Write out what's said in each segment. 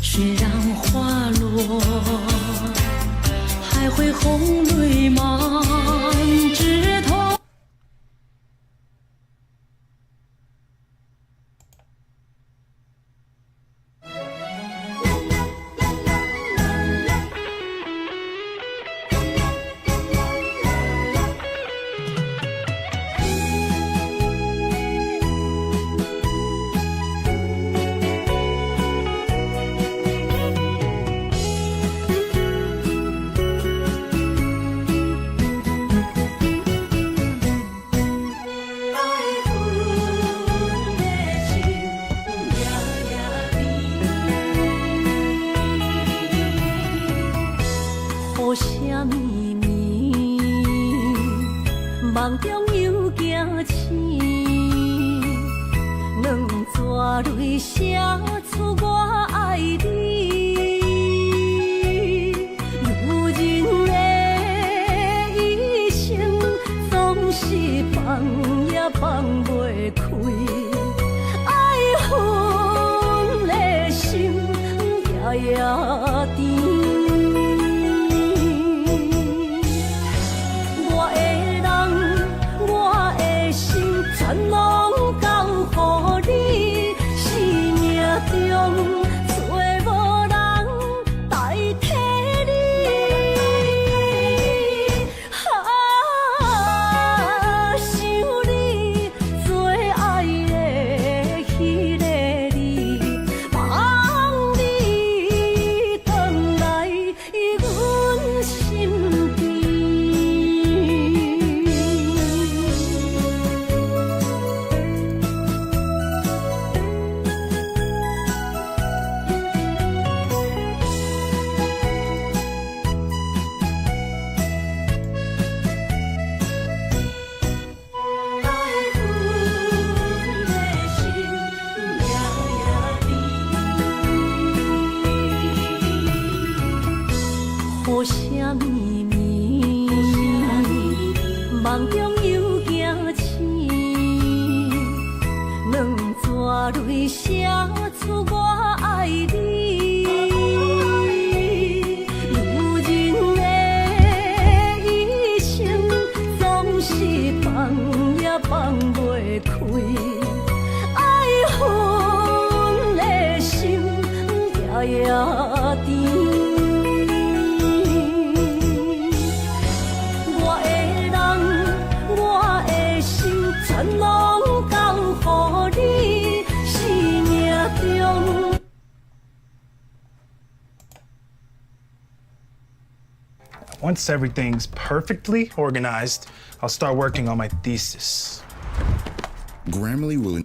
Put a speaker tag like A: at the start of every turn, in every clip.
A: 雪让花落，还会红泪满枝头。为什么梦中又惊醒？两纸泪写出我爱你。女人的一生总是放也放袂开，爱恨的心夜夜甜。全拢交乎你，生命中找无人代替你。想你最爱的迄个你，望你回来阮心边。为什么梦中又惊醒？两纸泪写出我爱你。女人的一生总是放也放袂开，爱恨的心夜夜甜。全拢交乎你，生命中。
B: Once everything's perfectly organized, I'll start working on my thesis.
C: Grammarly will.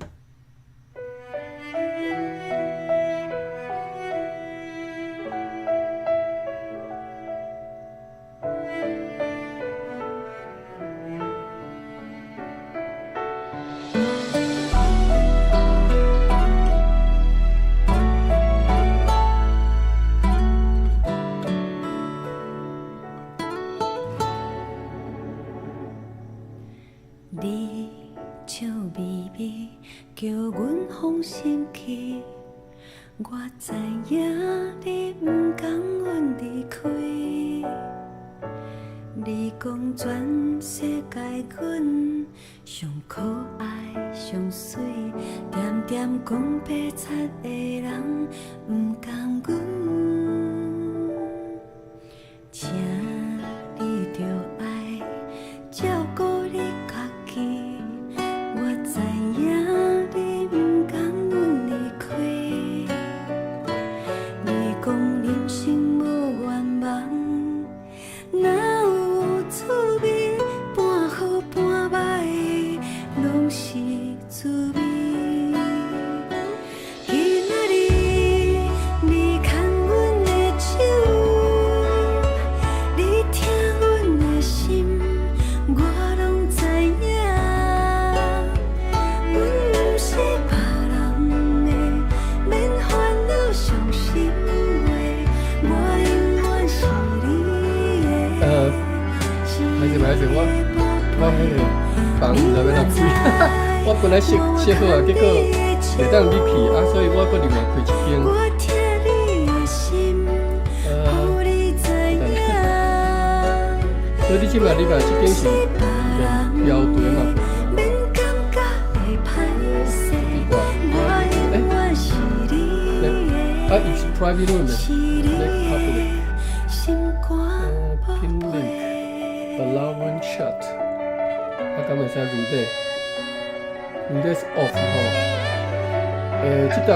A: 你笑微微，叫阮放心去。我知影你不甘讲白贼的人不甘阮，请你着爱照顾你家己。我知影你不甘阮离开，你讲人生无愿望，哪有滋味？半好半歹，拢是滋味。今仔日你牵阮的手，你听阮的心，我拢知影。阮不是别人的，免烦恼伤心话，我永远是你的。
D: 歹势，我迄个房毋知要哪开，我本来设好啊，结果袂当入去啊，所以我搁另外开一间。所以你即摆即间是标对嘛？it's private room 的 public。pin link。Allow one shot， 敢会使 relay off 吼。即档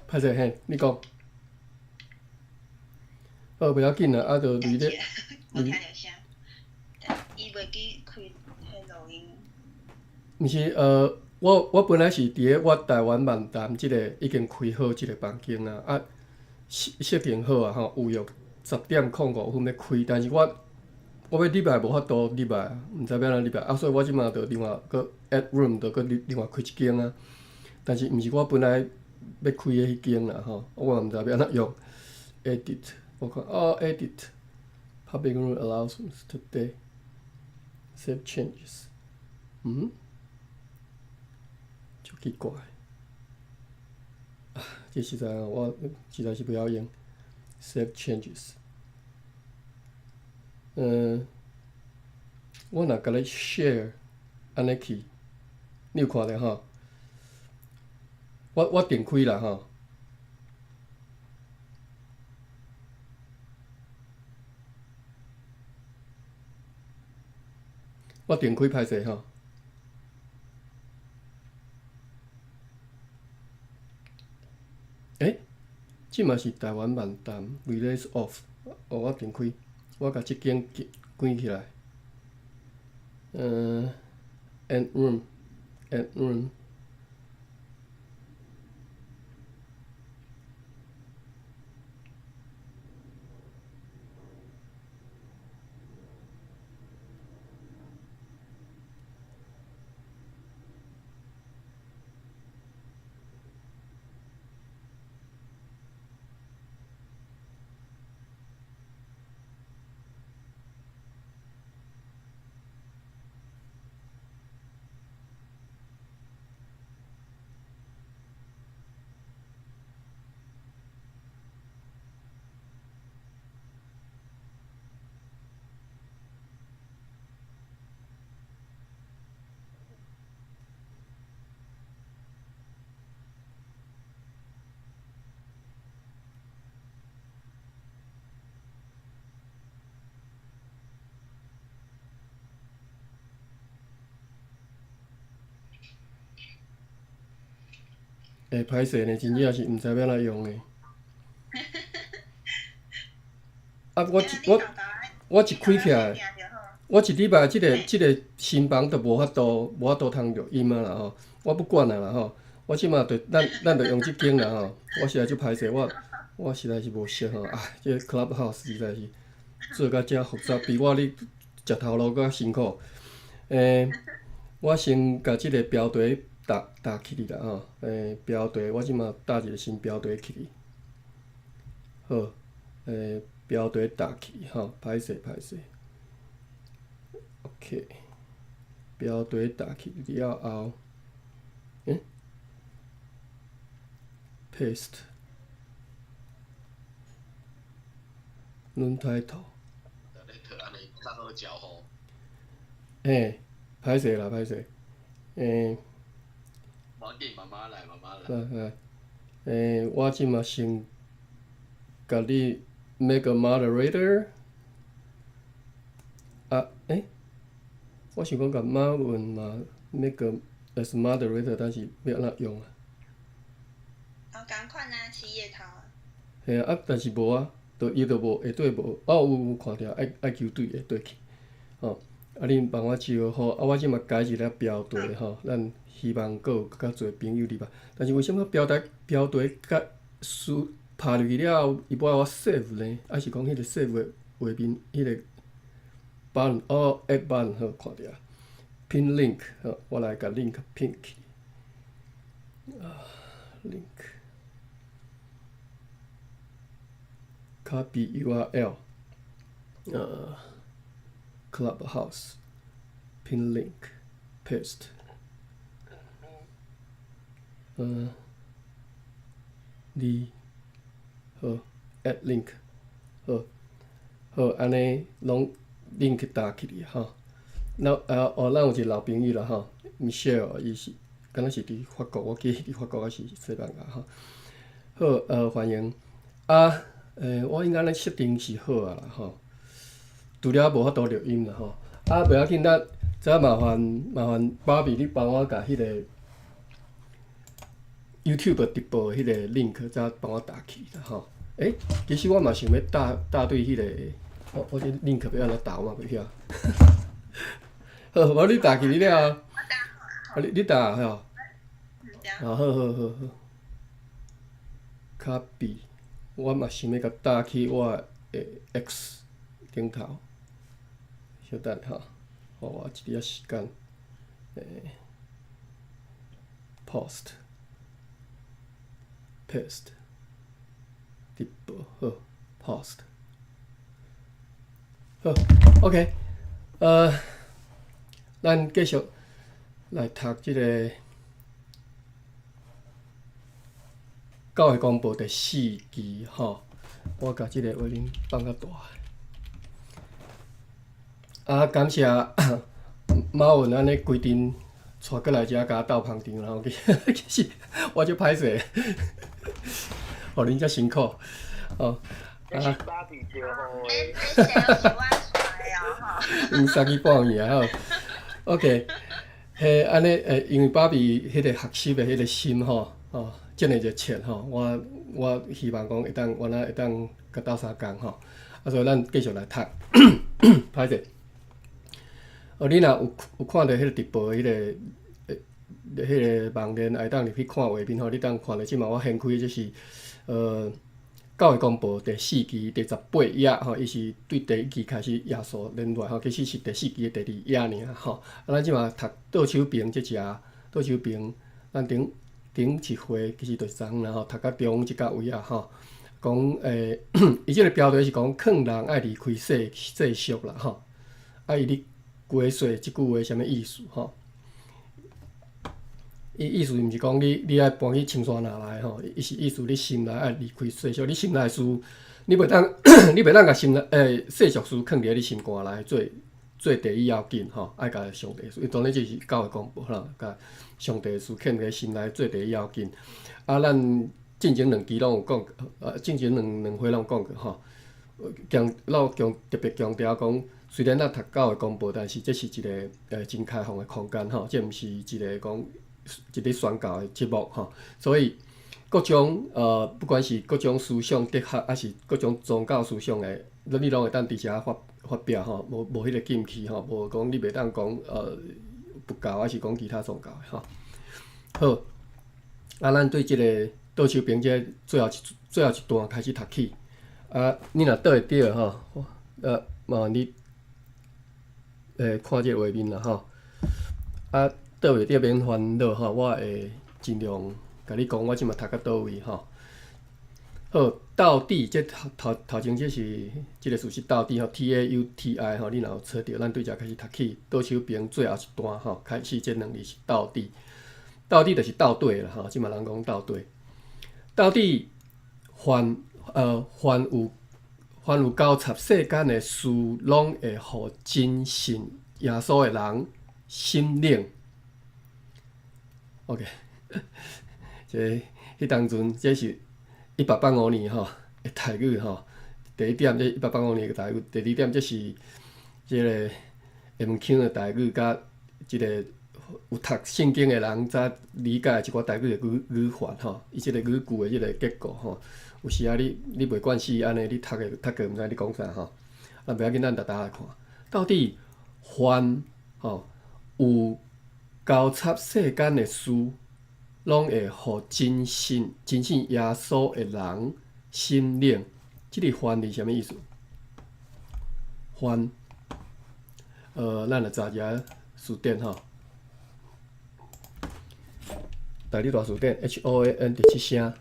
D: 歹势嘿，你讲。袂要紧啦，啊，就 relay。
E: 我听着声，伊袂记开迄录音。
D: 毋是我本来是伫个我台湾万담即个已经开好即个房间啦，啊设定好啊吼，有约10:05要开，但是我要入来无法度入来啊，毋知要安怎入来啊，所以我即马着另外搁 add room 着搁另外开一间啊，但是毋是我本来要开的迄间啦吼，我嘛毋知要安怎用 edit， 我看edit public room allows today save changes， 就奇怪。这实在我实在是不晓用 save changes。我若甲你 share 安尼去，你有看到吼？我点开啦吼。我点开歹势吼。即嘛是台湾万담 release off， 我点开，我甲即间关起来。end room。歹势呢，真正是毋知要安怎用的。啊，我一开起来，我一礼拜即个新房都无法度通录音啊啦吼，我不管啦吼，我即马着咱着用即间啦吼，我实在就歹势，我实在是无熟吼，即个 Clubhouse 实在是做甲真复杂，比我咧食头路搁较辛苦。我先甲即个标题打起哩啦吼，标题我即马打一个新标题起哩，好，标题打起吼，歹势，OK， 标题打起了后，paste， 轮抬头，歹势啦，歹势。诶、
F: 无要紧，慢慢来，慢慢来。
D: 我即嘛先甲你 make a moderator。我想讲甲马文嘛 make a as moderator， 但是要安怎用啊？
E: 共款啊，四页头啊。
D: 嘿啊，但是无啊，伊就无下底无，有看着爱球队下底去，吼。啊，恁帮我招好，啊，我即嘛改一个标题吼，咱希望佫有较侪朋友入来。但是为什么标题甲拍入去了后，伊无爱我 save 呢？还是讲迄个 save 的画面迄个 button add button 好看着啊 ？pin link 好，我来甲 link pin 去link copy URL Clubhouse pin link paste 好 add link 好安尼拢 link 打起哩吼。咱有一个老朋友啦吼 ，Michelle 伊是敢若是伫法国，我记伫法国还是西班牙吼。好欢迎啊！我应该咱设定是好啊啦吼，除了无法度录音啦吼。啊，袂要紧，咱再麻烦芭比，你帮我甲迄个 YouTube 直播迄个 link 再帮我打起啦吼。其实我嘛想要搭对迄个，我这 link 要安怎打我嘛袂晓。好，无你打起你了。
E: 我打好啊。
D: 你打吼。
E: 好。
D: 好。copy， 我嘛想要甲打去我的 X 顶头。稍等吼，互我一点仔时间。post paste 直播好 post 好 OK， 咱继续来读即个教会公报第4期吼，我甲即个画面放较大。感谢马文安尼规阵带过来遮甲斗捧场，然后其实我就歹势，互恁遮辛苦哦。
F: 芭比招好诶。
E: 你是我帅哦吼。
D: 3更半夜吼 ，OK， 安尼因为芭比迄个学习的迄个心吼，遮尔热切吼，我希望讲原来会当甲斗3工吼，所以咱继续来读，歹势。你若有看到迄个直播迄个网页，会当入去看画面吼，你当看到即嘛我掀开即是教会公报第4期第18页吼，伊是对第1期开始页数连落吼，其实是第4期的第2页尔吼。咱即嘛读倒手边即只倒手边，咱顶一回其实就是昨昏啦吼，读到中即个位啊吼，讲伊即个标题是讲劝人爱离开世俗啦吼，伊咧归岁即句话啥物意思吼？伊意思毋是讲你爱搬去青山哪来吼，伊是意思你心内爱离开世俗，你心内事你袂当你袂当甲心内世俗事囥伫你心肝内做第一要紧吼，爱甲上帝事，伊当然就是教会公报啦，甲上帝事囥伫心内做第一要紧。咱进前2期拢有讲，进前两回拢有讲过吼，特别强调讲。虽然咱读教会公报，但是这是一个真开放的空间吼，这毋是一个讲一个宣教的节目吼，所以各种不管是各种思想哲学，还是各种宗教思想的，你拢会当伫遮发表吼，无迄个禁忌吼，无讲你袂当讲不教，还是讲其他宗教的吼。好，咱对即个倒手边这最后一段开始读起。你若倒会着吼，嘛你。看即个画面啦吼，倒袂着免烦恼吼，我会尽量甲你讲，我即马读到倒位吼。好，到底即头前即是即个词是到底吼 ，TAUTI 吼，你若有找着，咱对遮开始读起，倒手边最后一段吼，开始即2字是到底，到底就是到底啦吼，即马人讲到底，到底凡有交插世间的事，拢会互真信耶稣的人心领。OK， 迄当阵这是1885年吼的台语吼。第一点，这1885年的台语；第二点，这是即个下门腔的台语，甲即个有读圣经的人才理解一寡台语的语法吼，伊即个语句的即个结构吼。有时啊，你袂惯势安尼，你读个毋知你讲啥吼。那不要紧，咱大家来看，到底凡吼有交插世间的事，拢会互真信耶稣的人心领。即个凡是啥物意思？凡，咱来查一下词典吼。大理大词典 HOAN 第7声。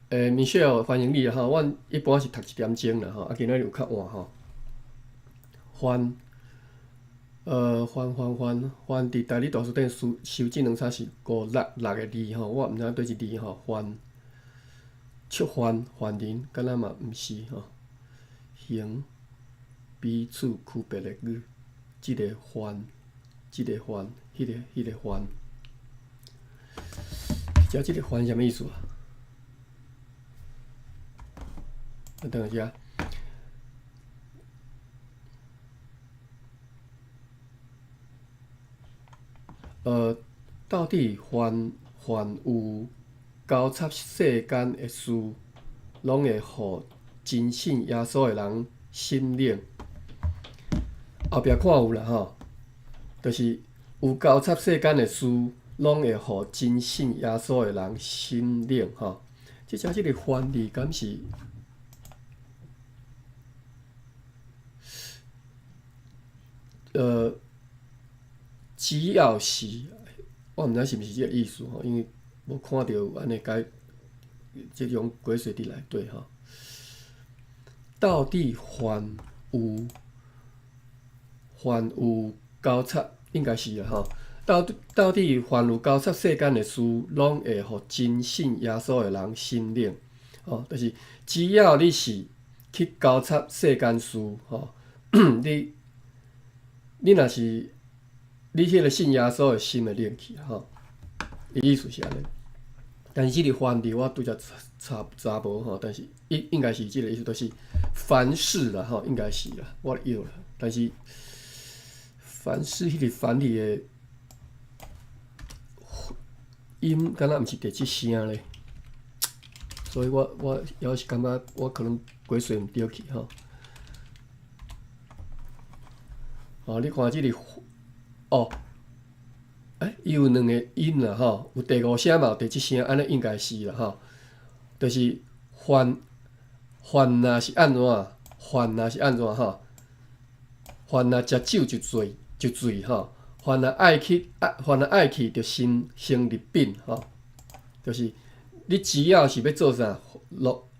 D: Michelle 欢迎你吼，阮一般是读1点钟啦吼，啊今仔日有较晚吼。凡，凡伫大理大词典修正两叉是5、6个字吼，我毋知影对一字吼。凡，触凡人，敢若嘛毋是吼。形彼此区别的语，即个凡，迄个凡，遮即个凡啥物意思啊？等一下，到底凡有交插世间的事，拢会互真信耶稣的人心领。后壁看有啦吼，就是有交插世间的事，拢会互真信耶稣的人心领吼。即个凡字敢是？只要是，我毋知是毋是即个意思吼，因为无看到安尼解即种鬼水伫内底吼。到底凡有交叉，应该是啦吼。到底凡有交叉世间的事，拢会互真信耶稣的人心领。吼，就是只要你是去交叉世间事吼，你若是你迄个信耶稣的心会领去吼，伊意思是安尼。但是即个凡字我拄则查无吼，但是应该是即个意思，就是凡事啦吼，应该是啦，我有啦。但是凡事迄个凡字的音，敢若毋是第7声咧，所以我还是感觉我可能鬼水毋对去吼。哦，你看即个哦，伊有2个音啦吼，有第5声嘛，有第7声，安尼应该是啦吼。就是凡若是安怎？凡若是安怎吼？凡若食酒就醉吼，凡若爱去就心生入禀吼。就是你只要是要做啥，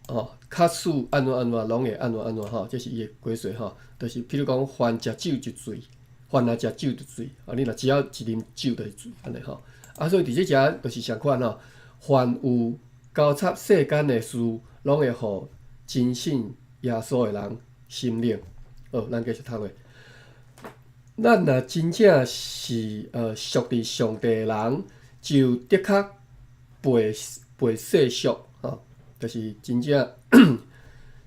D: 吼，卡事安怎，拢会安怎吼，这是伊的规矩吼。就是譬如讲，凡食酒就醉，凡若食酒就醉，你若只要一啉酒就会醉，安尼吼。所以伫即遮就是相款吼，凡有交插世间的事，拢会互真信耶稣的人心领。咱继续读落。咱若真正是属伫上帝的人，就的确背世俗吼，就是真正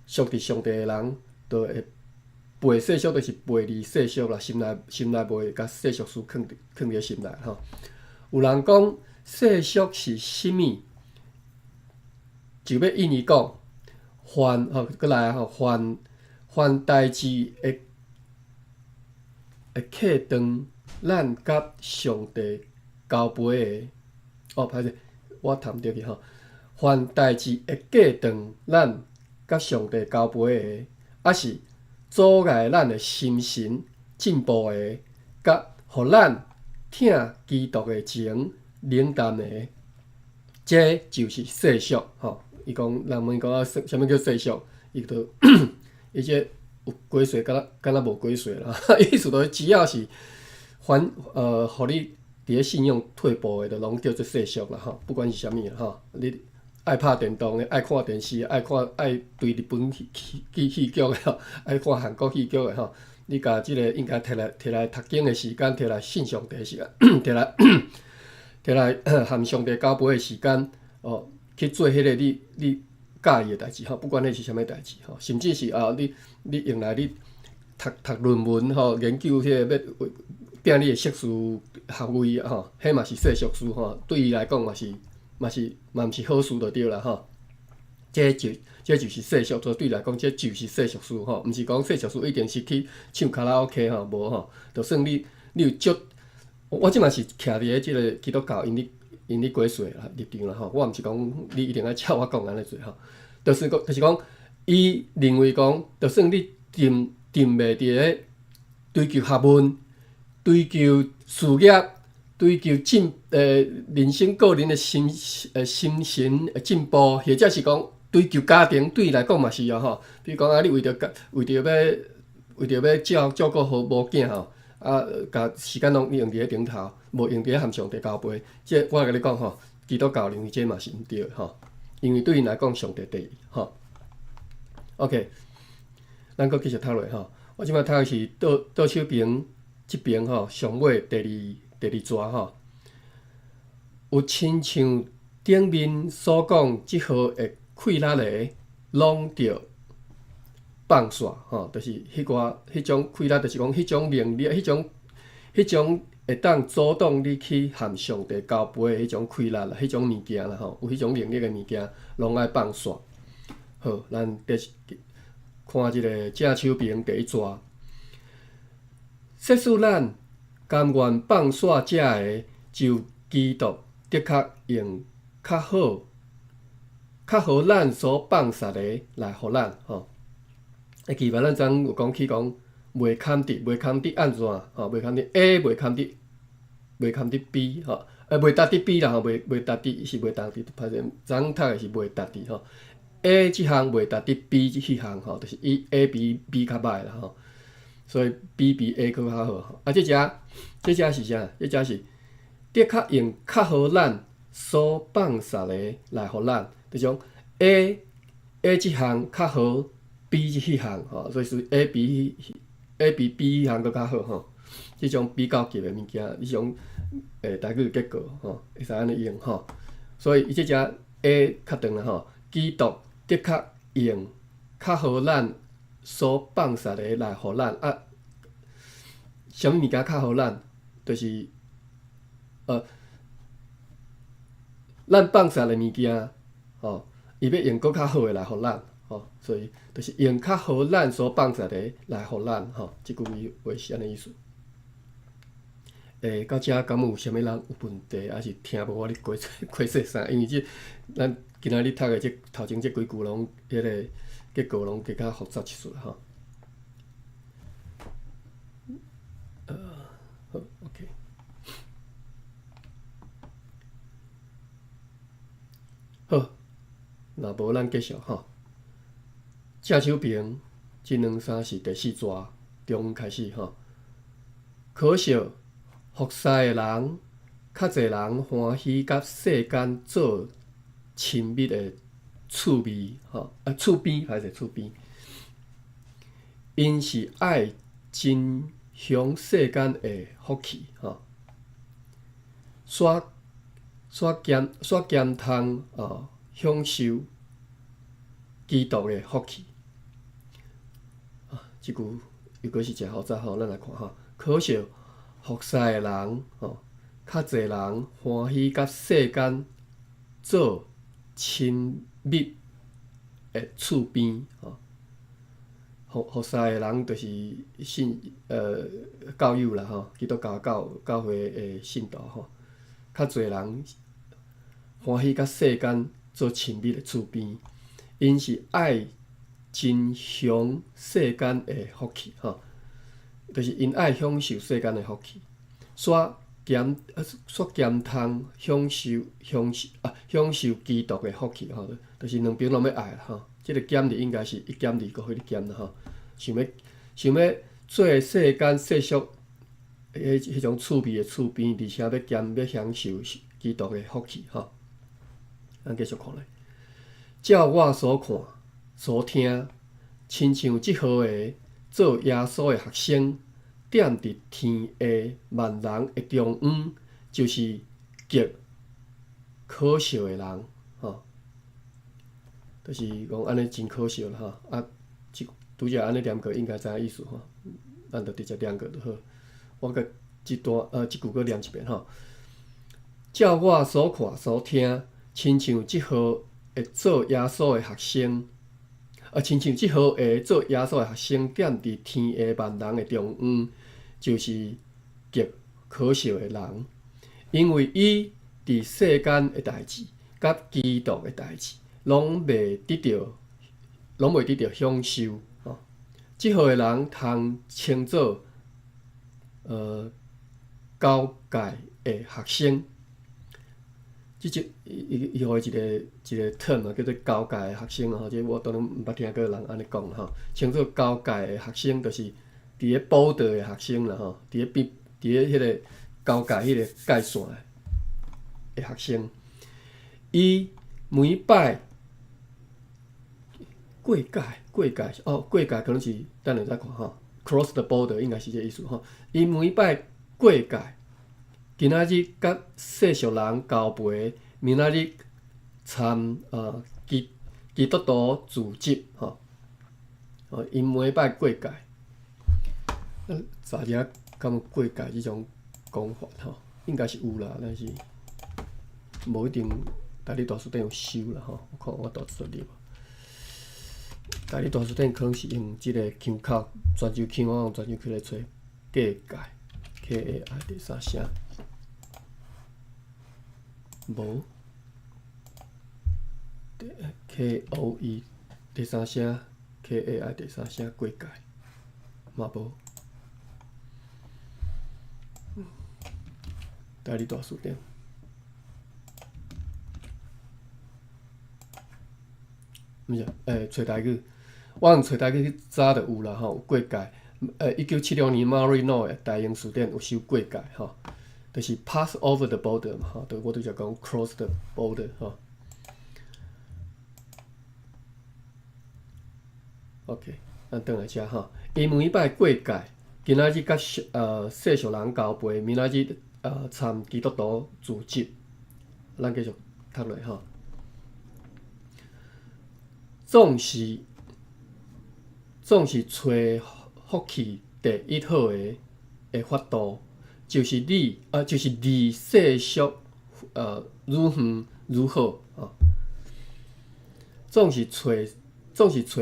D: 属伫上帝的人，就会背世俗，就是背离世俗啦，心内袂甲世俗事囥伫心内吼。有人讲世俗是啥物，就要印伊讲，过来吼，凡代志会客当咱甲上帝交陪的，歹势，我读毋对去吼。凡代志会过当咱甲上帝交陪的，是阻碍咱的心神进步的，甲互咱听基督的情冷淡的，这就是世俗吼。伊讲人问讲啥物叫世俗，伊就伊这有鬼祟，敢若无鬼祟啦。意思就是只要是互你伫咧信仰退步的，就拢叫做世俗啦吼。不管是啥物啦吼，你爱拍电动的，爱看电视的，爱对日本戏剧的吼，爱看韩国戏剧的吼，你甲即个应该摕来读经的时间，摕来信上帝的时间，摕来含上帝交杯的时间，哦，去做迄个你介意的代志吼，不管迄是啥物代志吼，甚至是你用来你读论文吼，研究迄个要拼你的硕士学位吼，迄嘛是硕硕士吼，对伊来讲嘛毋是好事就对啦吼。这就是硕硕士，对伊来讲，这就是硕硕士吼，毋是讲硕硕士一定是去唱卡拉 OK 吼，无吼，就算你有足，我即嘛是徛伫咧即个基督教因你过世立场啦吼，我毋是讲你一定要照我讲安尼做吼，就是讲，伊认为讲，就算你定袂伫咧追求学问、追求事业、追求人生个人的心神进步，或者是讲追求家庭，对伊来讲嘛是吼。比如讲你为着要照顾好某囝吼，甲时间拢用伫咧顶头，无用伫咧含上帝交杯。这我甲你讲吼，基督教认为这嘛是毋对吼，因为对因来讲上帝第一吼。OK， 咱搁继续读落吼。我即摆读的是倒手边即边吼，上尾第二节吼，有亲像顶面所讲即号的溃烂的，拢着放煞吼，就是迄种溃烂，就是讲迄种能力，迄种会当阻挡你去含上帝交杯的迄种溃烂啦，迄种物件啦吼，有迄种能力的物件，拢爱放煞。好，咱看即个正手边第一节，说使咱甘愿放煞者的，就基督的确用较好咱所放煞的来互咱吼。会记吧？咱昨有讲起讲袂堪得安怎吼？袂堪得 A， 袂堪得 B 吼，袂达得 B 啦吼，袂达得是袂达得，反正昨读的是袂达得吼。A 即项袂达得 B 即项吼，就是伊 A 比 B 较歹啦吼，所以 B 比 A 佫较好吼。即只是啥？即只是的确用较好咱所放煞的来互咱，就种 A 即项较好 ，B 即项吼，所以是 A 比 B 项佫较好吼。即种比较级的物件，即种台语结果吼，会使安尼用吼。所以伊即只 A 较长啦吼，基督的确用较好咱所放煞的来互咱啊。啥物物件较好咱？就是咱放煞的物件吼，伊要用佫较好的来互咱吼，所以就是用较好咱所放煞的来互咱吼。即句话是安尼意思。到遮敢有啥物人有问题，还是听无我咧解说啥？因为咱今仔日读的头前即几句拢迄个结构拢更较复杂一撮吼。好 ，OK。好，若无咱继续吼。正手边即两三是第四节中开始吼。可惜服侍的人，较侪人欢喜甲世间做亲密的趣味吼，厝边还是厝边，因是爱真享世间的福气吼，煞减通享受基督的福气。即句又阁是真复杂吼，咱来看吼。可惜服侍的人吼，较侪人欢喜甲世间做亲密的厝边吼。服侍的人就是教友啦吼，基督教会的信徒吼，较侪人欢喜甲世间做亲密的厝边，因是爱真享世间的福气吼，就是因爱享受世间的福气，煞减通享受基督的福气吼，就是两边拢要爱啦吼。即个减字应该是一减二，搁迄个减啦吼。想要做世间世俗迄种趣味的厝边，而且要享受基督的福气吼。咱继续看咧，照我所看所听，亲像即号的做耶稣的学生，踮伫天下万人的中央，就是极可笑的人，吼。就是讲安尼真可笑啦，吼。啊，拄则安尼念过，应该知影意思吼。咱就直接念过就好。我甲即句搁念一遍吼。照我所看所听，亲像即号会做耶稣的学生，亲像即号会做耶稣的学生，踮伫天下万人的中央，就是极可笑的人，因为伊伫世间的代志，甲基督的代志，拢未得到享受。即号的人通称作高界的学生。伊互伊一个 term 啊，叫做高界的学生吼，即我当然毋捌听过人安尼讲吼，称作高界的学生，就是伫咧报道的学生啦吼，伫咧迄个高界迄个界线的学生，伊每摆过界可能是等下再看吼 ，cross the border 应该是这意思吼，伊每摆过界。今仔日甲世俗人交陪，明仔日参基督徒自集吼，因每摆过界。查遮敢有过界即种讲法吼，应该是有啦，但是无一定大理大书店有收啦吼。我看我读出嚟无。大理大书店可能是用即个腔口，泉州腔，我用泉州腔来找过界 ，KAI 第三声。无 ，KOE 第三声 ，KAI 第三声过界，嘛无。大理大书店，毋是，找台语，我用找台语早就有啦吼，有过界。1976年 Marino 的大英书店有收过界吼。就是 pass over the border 嘛，吼，我拄则讲 cross the border 吼。OK， 咱转来遮吼，伊每摆过界，今仔日甲世俗人交陪，明仔日参基督徒自集，咱继续读落吼。总是找福气第一好的法度。就是离世俗如远如好啊！总是找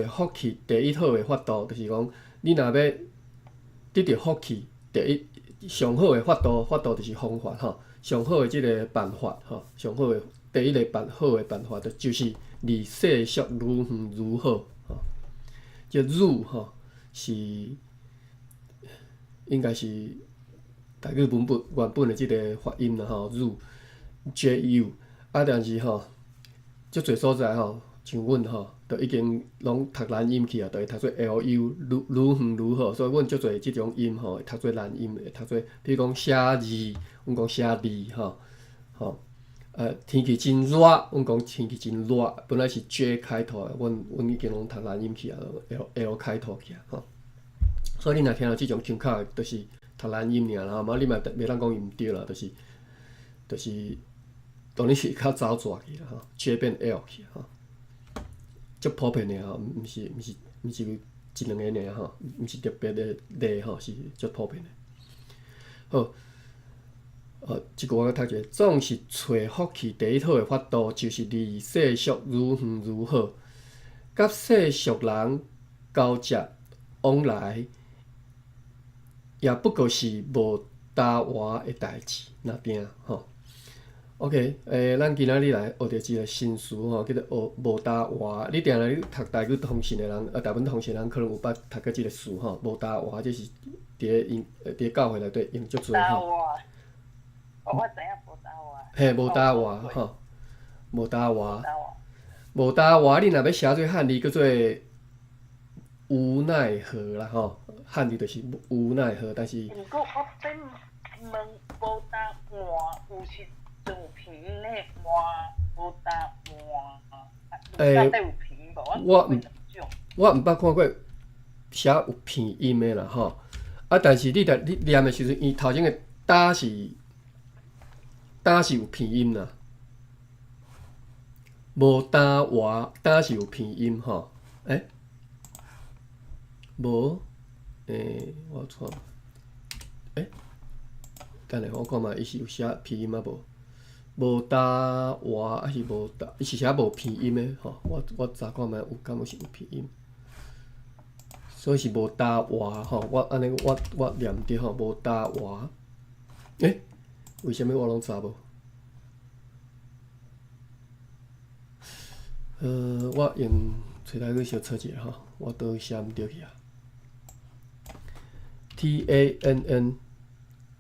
D: 福气第一好的法度，就是讲你若要得到福气，第一上好的法度就是方法吼，上好的即个办法吼，上好的第一个好的办法就是离世俗如远如好吼。这如吼是应该是。台语原本的即个发音啦吼，如 JU 啊，但是吼，足侪所在吼，像阮吼，都已经拢读蓝音去啊，就会读做 LU 如远如好，所以阮足侪即种音吼，会读做蓝音，会读做，比如讲写字，阮讲写字吼，天气真热，阮讲天气真热，本来是 J 开头的，阮已经拢读蓝音去啊 ，L 开头去啊，吼，所以你若听到即种腔口，就是读蓝音尔啦，嘛你嘛袂当讲伊毋对啦，就是当然是较走蛇去啦吼 ，J 变 L 去吼，足普遍的吼，毋是一两个尔吼，毋是特别的例吼，是足普遍的。好，即句我读者，总是找福气第一好的法度，就是离世俗如远如好，甲世俗人交接往来。也不过是无搭话的代志，那定吼。OK， 咱今仔日来学着一个新词吼，叫做无搭话。你定来读台语通信的人，大部分通信人可能有捌读过即个词吼，无搭话，这是伫教会内底用足多吼。
G: 我知影无搭话。
D: 嘿，无搭话吼，无搭话，无搭话，你若要写做汉字，叫做无奈何啦吼。汉字就是无奈何，但是。
G: 毋过我顶问无搭话，有是有平咧话，无搭话，内底有平无？我毋捌看过
D: 写有片音的啦吼。啊，但是你念的时阵，伊头前的打是有片音啦，无打话打是有片音吼。无我错。等下我看嘛，伊是有写片音啊无？无打话还是无打？伊是写无片音的吼。我查看觅有敢有是有片音。所以是无打话吼，我安尼我念着吼，无打话。为什么我拢查无？我用找台语小测一下吼，我倒写毋对去啊。TANN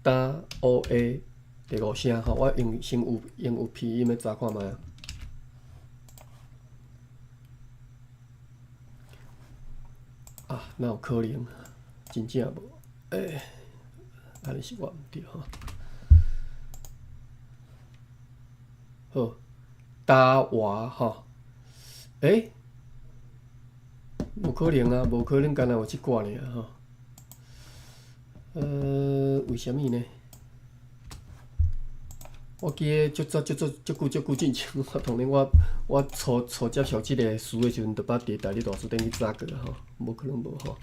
D: 打 OA 第五声吼，我先有片音的查看觅啊。哪有可能？真正无，安尼是我毋对吼。好，打话吼，无可能啊，无可能，干那有即寡尔吼。为什么呢？我记得足久之前，我当年我初接触即个词的时阵，就捌伫台语大书店去查过吼，无可能无吼。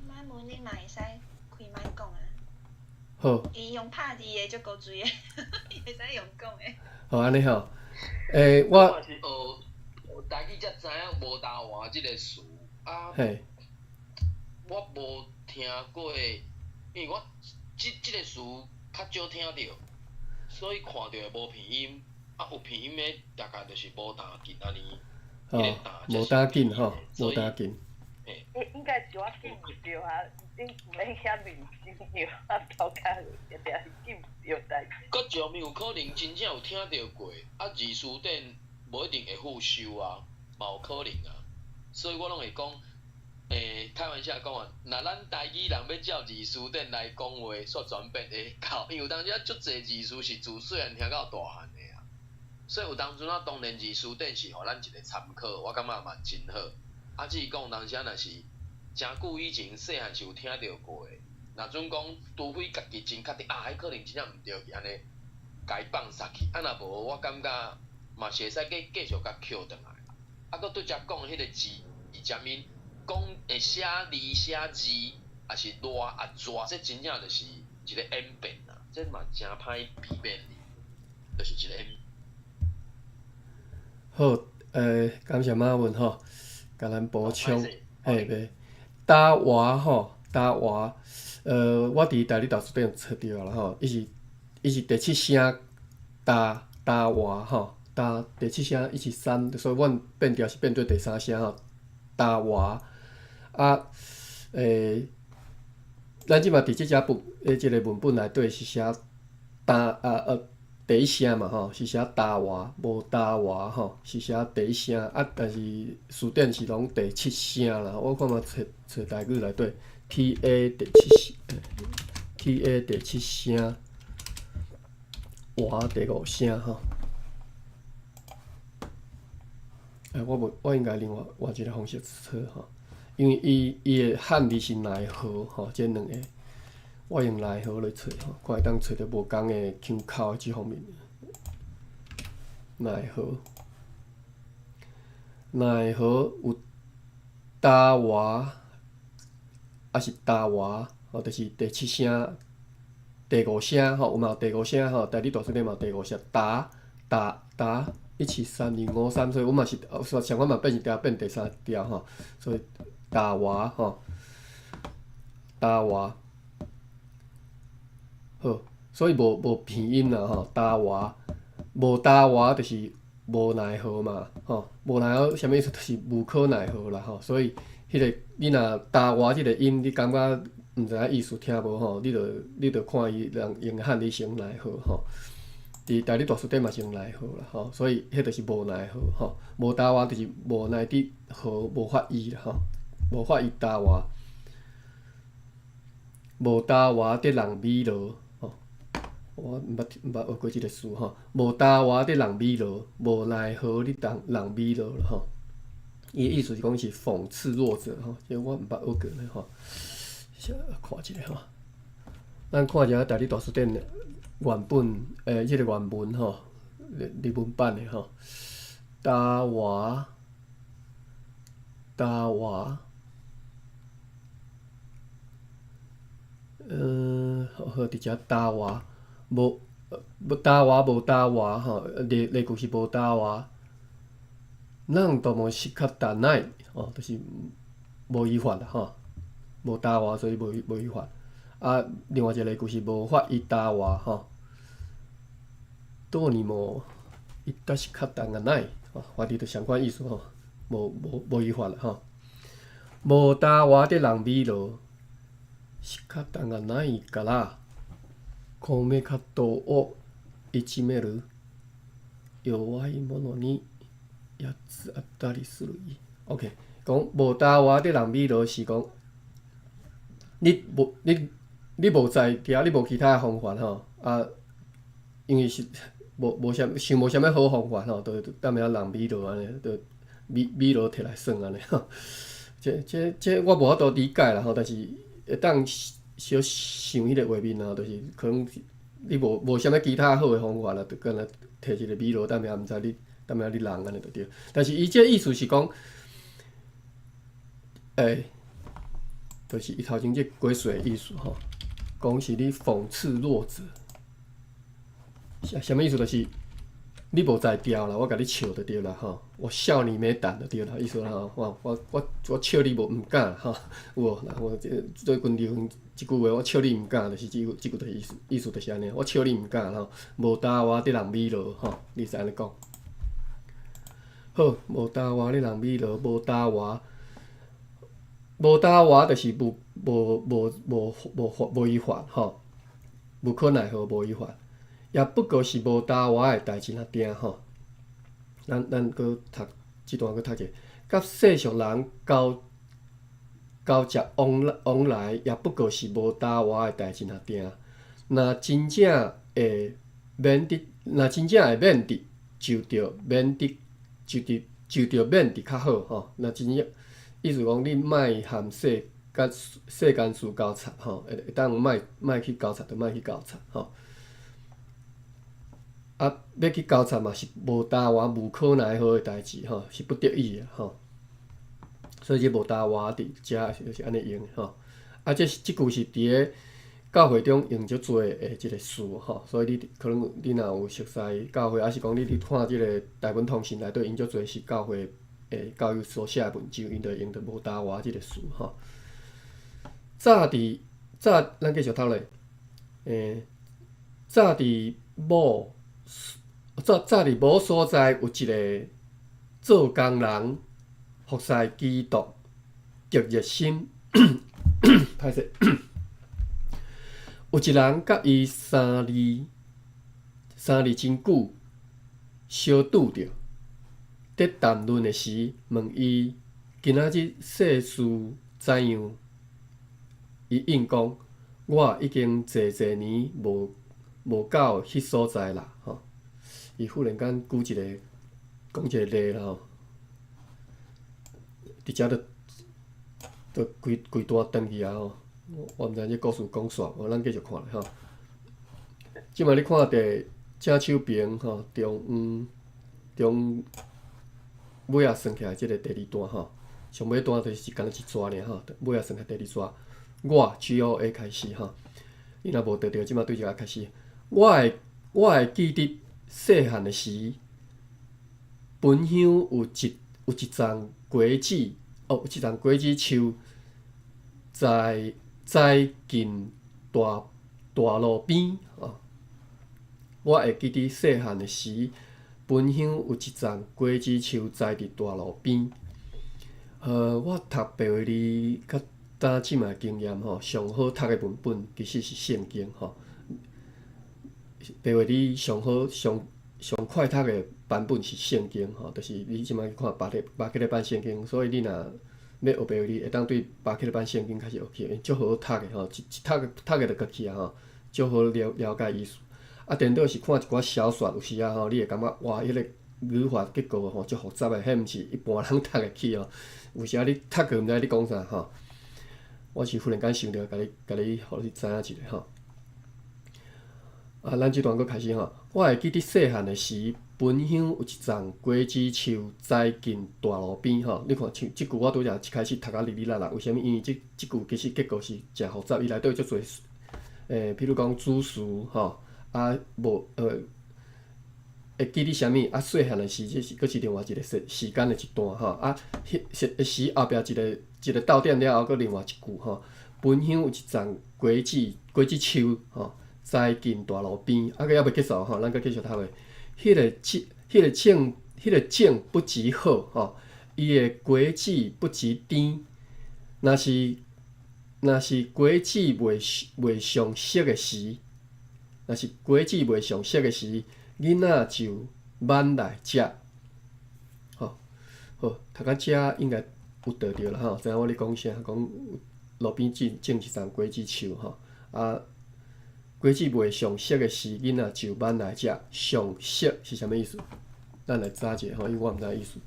E: 妈问你嘛会使开麦讲啊？
D: 好。
E: 伊用拍字的足够水的，伊会使用讲的。
D: 好，安尼吼。我
F: 是台语才知影无打话即个词啊。
D: 嘿。
F: 我无听过，因为我即个词较少听着，所以看到的无片音，有片音的大概就是无打紧安尼。
D: 无打紧吼，无打紧。
G: 应该是我记毋着啊，你毋免遐认真着，头壳定定是记毋着代志。
F: 佮上面有可能真正有听着过，字词典无一定会复修啊，嘛有可能啊。所以我拢会讲，开玩笑讲啊，若咱台语人要照字词典来讲话，煞全变会到，因为有当时足侪字词是自细汉听到大汉的啊，所以有当阵当然字词典是互咱一个参考，我感觉嘛真好。只是讲有当时若是真久以前细汉是有听着过的，若准讲除非家己真确定迄可能真正毋对去安尼，甲伊放煞去。若无，我感觉嘛是会使继续甲捡转来。佮对遮讲迄个字前面讲会写字写字，也是拉抓，这真正就是一个演变啊，这嘛真歹避免的，就是一个演。
D: 好，感谢马文吼。甲咱补充，袂打话吼，打话，我伫台语大书店找着啦吼，伊是第七声打话吼，第七声伊是3，所以阮变调是变做第3声吼，打话咱即马伫即只即个文本内底是写第一声嘛吼，是写打话，无打话吼，是写第一声但是词典是拢第7声啦。我看嘛找台语内底 ，TA 第7声，话第5声吼。我应该另外换一个方式找吼，因为伊的汉字是奈何吼，这两个。我用奈何来找吼，看会当找着无共的腔口即方面。奈何有打话，是打话吼，就是第7声、第5声吼，有嘛有第5声吼，台语大书典嘛有第5声，打1、2、3、2、5、3，所以我嘛是像我嘛变一条变第3条吼，所以打话吼，打话。好，所以无片音啦吼，打话无打话就是无奈何嘛吼，无奈何啥物意思？就是无可奈何啦吼，所以迄个你若打话即个音，你感觉毋知影意思听无吼，你着看伊人用汉字成奈何吼，伫台语大书典嘛是用奈何啦吼，所以迄著是无奈何吼，无打话就是无奈的何，无法依啦吼，无法依打话，无打话得人美罗。我毋捌学过即个词吼。无搭话的人米罗，无奈何你人米罗了吼。伊意思是讲是讽刺弱者吼，即我毋捌学过咧吼。看一下吼，咱看一下大理大书店的原本即个原文吼，日文版的吼，搭话。好，伫遮搭话，无搭话吼，例句是无搭话，咱都无是较单奈哦，就是无依法啦吼，无搭话所以无依法。啊，另外一个例句是无法依搭话吼，多尼无伊达是较单个奈，法律的相关意思吼。无依法啦吼，无搭话的人米罗，仕方がないから、こめかとをいじめる弱い者に八つ当たりする。OK， 讲无搭话的人米罗是讲，你无在遐，你无其他方法吼啊，因为是无啥想无啥物好方法吼，都当面人米罗安尼都。米罗摕来算安尼吼，这我无法度理解啦吼，但是会当小想迄个画面啊，就是可能你无啥物其他好诶方法啦，就干那摕一个米罗，当面毋知你当面你人安尼就对。但是伊这意思是讲，就是伊头前这鬼水意思吼，讲是你讽刺弱者，啥物意思就是。你无在调啦，我甲你笑就对啦吼，我笑你没胆就对啦，意思啦吼，我笑你毋敢吼，有无？啦，我最近流即句话，我笑你毋敢，就是即句的意思就是安尼，我笑你毋敢吼，无搭话的人米罗吼，你是安尼讲。好，无搭话的人米罗，无搭话就是无依法吼，无可奈何无依法。也不过是无搭话诶代志若定吼，咱搁读即段搁读者，甲世俗人交接往来，也不过是无搭话诶代志若定。若真正会免得，就着免得较好吼。若真正意思讲，你莫含世间事交叉吼，会当莫去交叉，就莫去交叉吼。啊，要去交叉嘛是无搭话、无可奈何诶代志吼，是不得已诶吼。所以这无搭话伫遮就是安尼用吼。啊，即句是伫咧教会中用足多诶即个词吼，所以你可能你若有熟悉教会，还是讲你看即个台湾通信内底用足多是教会诶教育所写诶文章，因着用着无搭话即个词吼。咱继续读咧，早伫某所在有一个做工人服侍基督极热心，歹势，有一人甲伊三字真久相拄着，伫谈论诶时问伊今仔日世事怎样？伊应讲：我已经侪年无到迄所在啦，吼！伊忽然间讲一个例啦，吼，伫遮都规段断去啊，吼！我毋知这故事讲煞，咱继续看咧，吼。即摆你看伫正手边，吼，中尾仔算起来，即个第二段，吼，上尾段就是干那一撮尔，吼，尾仔算起来第二撮，我 GOA 开始，吼。你若无得着，即摆对这个开始。我会记得细汉诶时，本乡有一丛果子，有一丛果子树，栽近大路边。我会记得细汉诶时，本乡有一丛果子树栽伫大路边。我读白话字较早即卖经验吼，上好读诶文本其实是圣经吼。白话字上好上快读诶版本是圣经吼，就是你即摆去看巴克利版圣经，所以你若要学白话字，会当对巴克利版圣经开始学起，足好读诶吼，一读诶就过去啊吼，足好了解意思。啊，颠倒是看一寡小说，有时啊吼，你会感觉哇，迄个语法结构吼，足复杂诶，迄毋是一般人读会起哦。有时啊，你读过毋知你讲啥吼。我是忽然间想着，甲你，互你知影一下吼。啊，咱即段佫开始吼。我会记伫细汉诶时，本乡有一丛果子树栽近大路边吼。你看像即句我拄则一开始读啊哩哩啦啦，为虾米？因为即句其实结构是诚复杂，伊内底有足侪譬如讲主词吼，啊无会记伫啥物？啊细汉诶时，即是佫是另外一个时间诶一段吼。啊，迄时后壁一个倒点了后，佫另外一句吼。本乡有一丛果子树吼。栽近大路边，啊，个还袂结束吼，咱佫继续读下。迄个种不及好吼，伊个果子不及甜。若是果子袂上熟诶时，囡仔就挽来食。吼，好，读到遮应该有倒着啦吼。知影我咧讲啥？讲路边种一丛果子树吼，啊。果子未上熟诶时，囡仔就挽来食。上熟是啥物意思？咱来查者吼，因为我毋知影意思。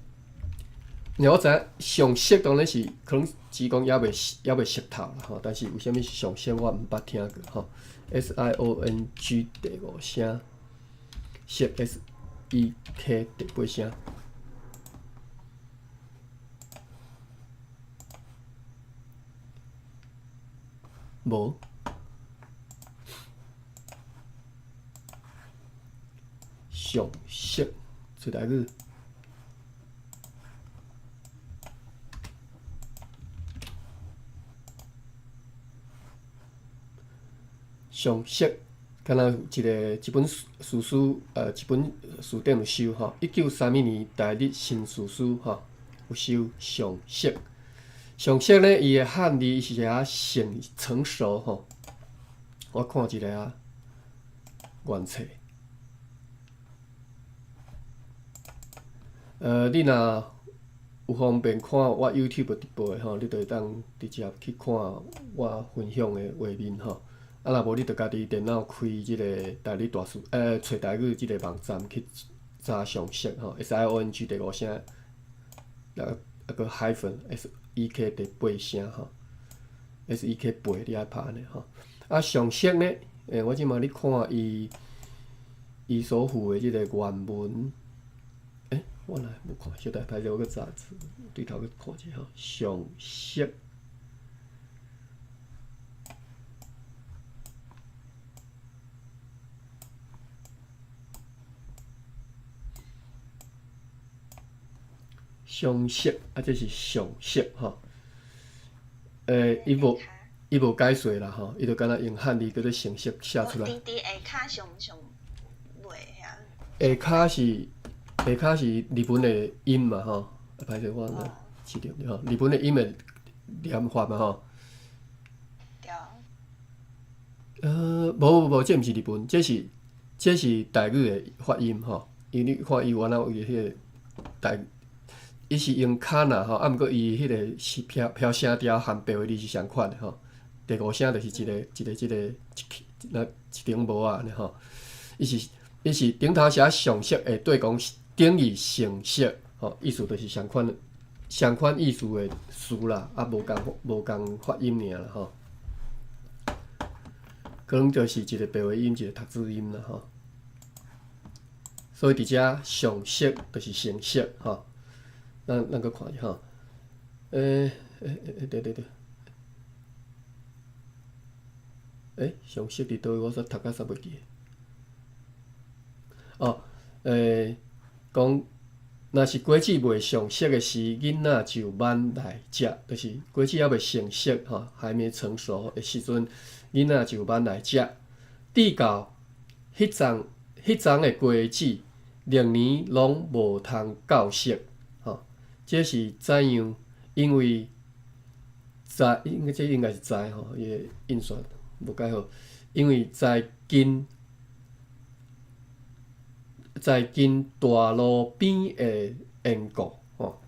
D: 然后我知影上熟当然是可能只讲还未熟透啦吼，但是有啥物是上熟我毋捌听过吼。SIONG 第5声，熟 SEK 第8声。无。上熟出台语，上熟，敢若一本史书，一本书店有收吼，1932年大日新史书吼有收上熟。上熟呢，伊的汉字是写成熟吼。我看一个啊，原册。你若有方便看我 YouTube 直播的吼，你就会当直接去看我分享的画面吼。啊，若无你就家己电脑开即个台语大书，找台语即个网站去查上熟吼 ，SIONG 第5声，个 hyphen SEK 第8声吼 ，SEK 8你爱拍安尼吼。啊，上熟呢，我即马咧看伊所附的即个原文。我来无看，小弟歹势，我去查字，对头去看一下吼。上熟，上熟啊，这是上熟吼。伊无解说啦吼，伊就敢若用汉字叫做成熟写出来。
E: 伫下骹上尾
D: 遐。下骹是日本的音嘛吼，歹势我来试着吼，日本的音的念法嘛吼。
E: 对。
D: 无，这毋是日本，这是台语的发音吼。因为你看伊原来有迄个台，伊是用卡纳吼，啊毋过伊迄个是飘声调含白话字是相款的吼。第5声就是一顶帽啊安尼吼。伊是顶头写上熟的对讲。等于成熟，吼，意思就是相款意思的词啦，啊无共发音尔啦吼。可能就是一个白话音，一个读字音啦吼。所以伫遮上熟就是成熟吼。咱搁看下吼。对。上熟伫倒位？我煞读甲煞袂记。讲，若是果子未上熟的时，囡仔就挽来食，就是果子还未成熟吼，还没成熟的时阵，囡仔就挽来食。直到迄丛的果子，历年拢无通到熟吼。这是怎样？因为这应该是栽吼，伊个印刷无解好，因为在近大路边的缘故吼。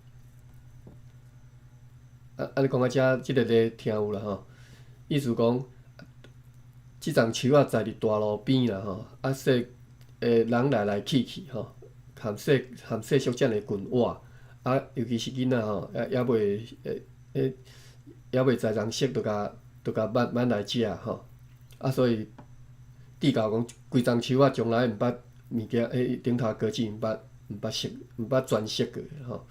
D: 你讲到遮，即个咧听有啦吼，意思讲即丛树仔栽伫大路边啦吼，啊说人来来去去吼，含细小只的群活，啊尤其是囡仔吼，也袂知人熟，就甲挽来食吼，啊所以地教讲规丛树仔从来毋捌物件顶头高枝毋捌全熟过吼，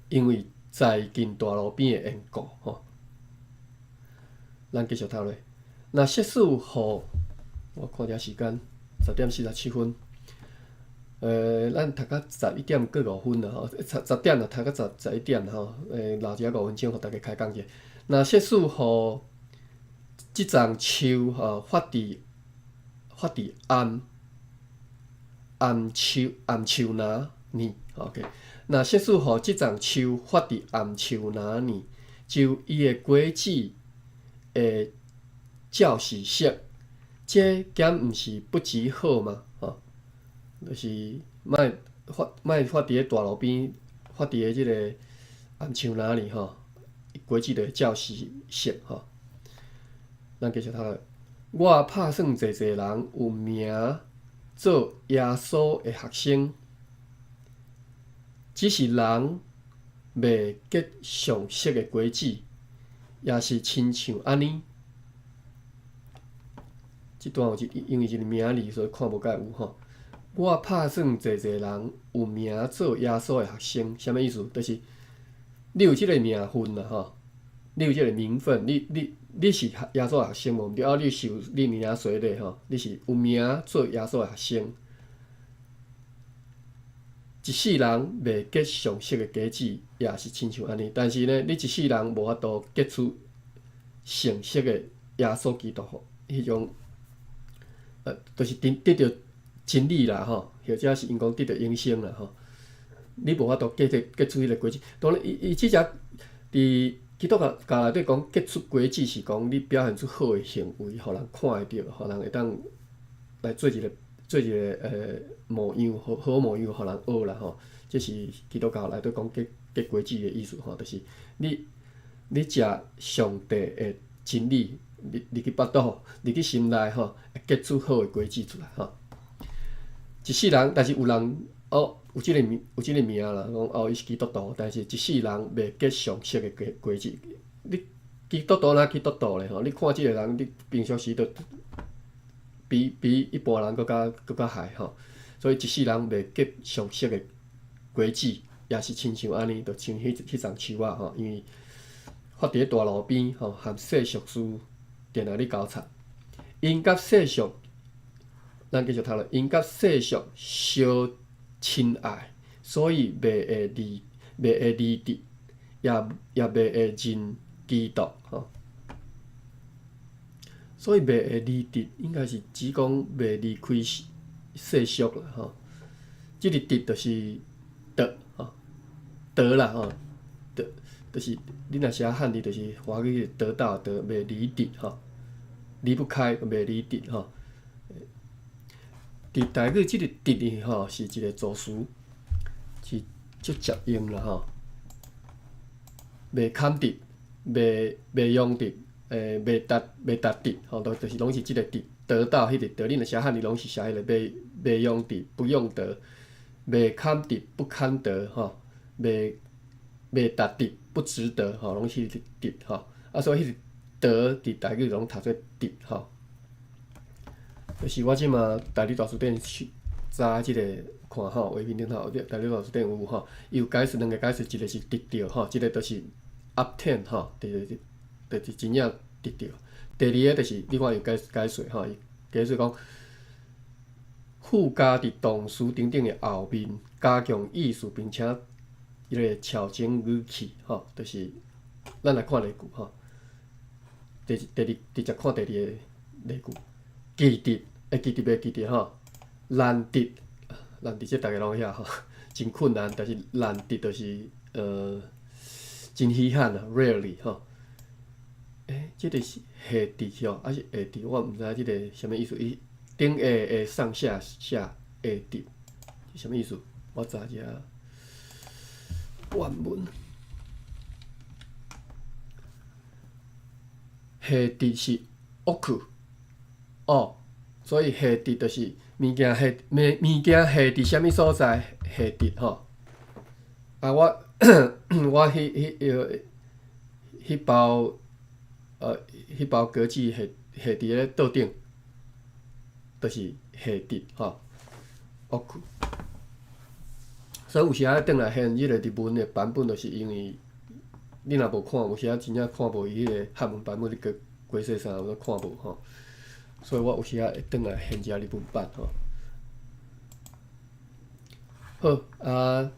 D: 因为在近大路边的缘故吼。咱继续讨论。那摄氏雨，我看一下时间，10:47。咱读到11:45啦吼，10点啦，读到11点吼，留一下5分钟，互大家开讲者。那摄氏雨，即丛树吼发伫暗树林呢 ，OK。那摄氏雨即丛树发伫暗树林呢，就伊的果子。照时色，这减毋是不极好嘛？吼，就是莫发伫咧大路边，发伫咧即个暗树林里吼，果子就会照时色吼。咱继续讨论。我拍算济人有名做耶稣的学生，只是人袂结上色的果子。也是亲像安尼，即段有因为一个名字，所以看无介有吼。我拍算济人有名做耶稣的学生，啥物意思？就是你有即个名分啦吼，你有即个名分，你是耶稣的学生无？毋对啊，你受你名随咧吼，你是有名做耶稣的学生。一世人袂结上色的果子，也是亲像安尼。但是呢，你一世人无法度结出成色的耶稣基督迄种，就是得到真理啦吼，或者是因讲得到永生啦吼。你无法度结出迄个果子。当然，伊即只伫基督教内底讲结出果子，是讲你表现出好的行为，互人看会着，互人会当来做一个模样，好模样，互人学啦吼。这是基督教内底讲结果子的意思吼，就是你食上帝的真理，入去腹肚，入去心内吼，会结出好的果子出来吼。一世人，但是有人有即个名啦，讲伊是基督徒，但是一世人袂结上色的果子。你基督徒哪基督徒咧吼？你看即个人，你平常时都比一般人搁较害吼。所以一世人袂结上色的果子，也是亲像安尼，就像迄丛树仔吼，因为发伫大路边吼，含世俗事定来咧交叉。因甲世俗，咱继续讨论，因甲世俗相亲爱，所以袂会离敌，也袂会认基督吼。所以袂会离敌，应该是指讲袂离开世俗啦吼。即个敌就是得吼，得啦吼，得就是你若写汉字，就是华语得到得，袂离敌吼，离不开，袂离敌吼。伫台语即个敌哩吼，是一个助词，是足接用啦吼。袂堪敌，袂用敌，袂达敌吼，就是拢是即个敌。得到迄个得，你若写汉字拢是写迄个袂用敌，不用得，袂堪敌，不堪得吼，袂达敌，不值得吼，拢是迄个敌吼。啊，所以迄个得伫台语拢读做敌吼。就是我即马台语大词典查即个看吼，画面顶头台语大词典有吼，伊有解释两个解释，一个是得到吼，一个就是 obtain 吼，就是真正得到。第二个就是你看有解说吼，伊解说讲附加伫动词顶顶的后面，加强意思，并且迄个巧精语气吼，就是咱来看例句吼。直接看第二个例句，记得袂记得吼，难得这大家拢晓吼，真困难，但是难得就是真稀罕啊 ，rarely 吼。即个是下地吼，还是下地？我毋知即个啥物意思。伊顶下上下下下地是啥物意思？我查一下原文。下地是屋去，哦，所以下伫就是物件下伫啥物所在下伫吼。啊，我我迄包迄包果子下伫咧桌顶，就是下伫吼，屋去。所以有时仔转来现迄个日文的版本，就是因为你若无看，有时仔真正看无伊迄个汉文版本，你个过细啥我都看无吼。所以我有时仔会转来现遮日文版吼。好啊，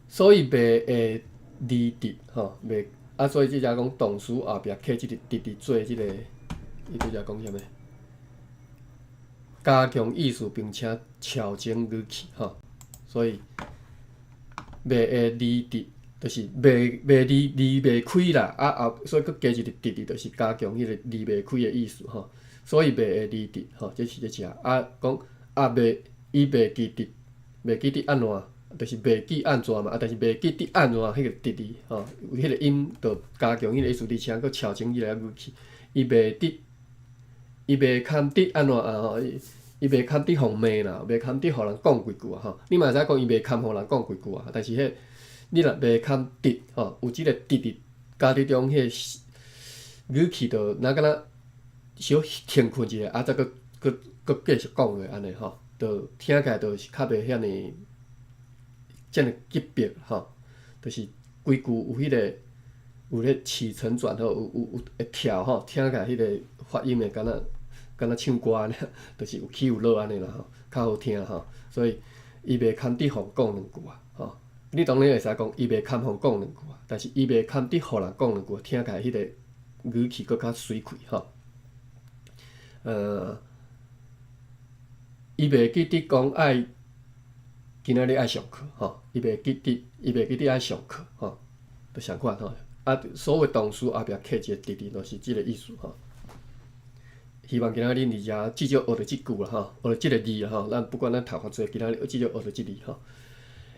D: 所以袂会离伫吼，袂啊，所以即只讲动词后壁刻即个伫做即个，伊即只讲啥物？加强意思并且调整语气吼，所以袂会离伫，就是袂离袂开啦。啊，所以佫加一个伫，就是加强迄个离袂开的意思吼。所以袂会离伫吼，这是只啊讲啊伊袂记伫，袂记伫安怎，就是袂记安怎嘛。啊，但是袂记伫安怎迄个伫吼，有迄个音就加强迄个意思，而且佫调整迄个语气。伊袂堪伫安怎啊吼，伊袂堪伫互骂啦，袂堪伫互人讲几句啊吼。你嘛会使讲伊袂堪互人讲几句啊，但是迄你若袂堪伫吼，有即个伫加伫中迄个语气就若敢若小停困一下，啊，再佫继续讲话安尼吼，就听起来就是较袂遐尼遮尔急迫吼，就是规句有迄个有咧起承转合，有会跳吼，听起来迄个发音会敢若唱歌安尼，就是有起有落安尼啦吼，较好听吼。所以伊袂堪伫互讲两句啊吼。你当然会使讲伊袂堪互讲两句啊，但是伊袂堪伫互人讲两句，听起来迄个语气佫较水气吼。伊袂记得讲爱今仔日爱上课吼，伊袂记得爱上课吼，就相款吼。啊，所有动词后壁刻一个伫，就是即个意思吼。希望今仔日伫遮至少学着即句啦吼，学着即个字啦吼。咱不管咱读偌济，今仔日至少学着即字吼。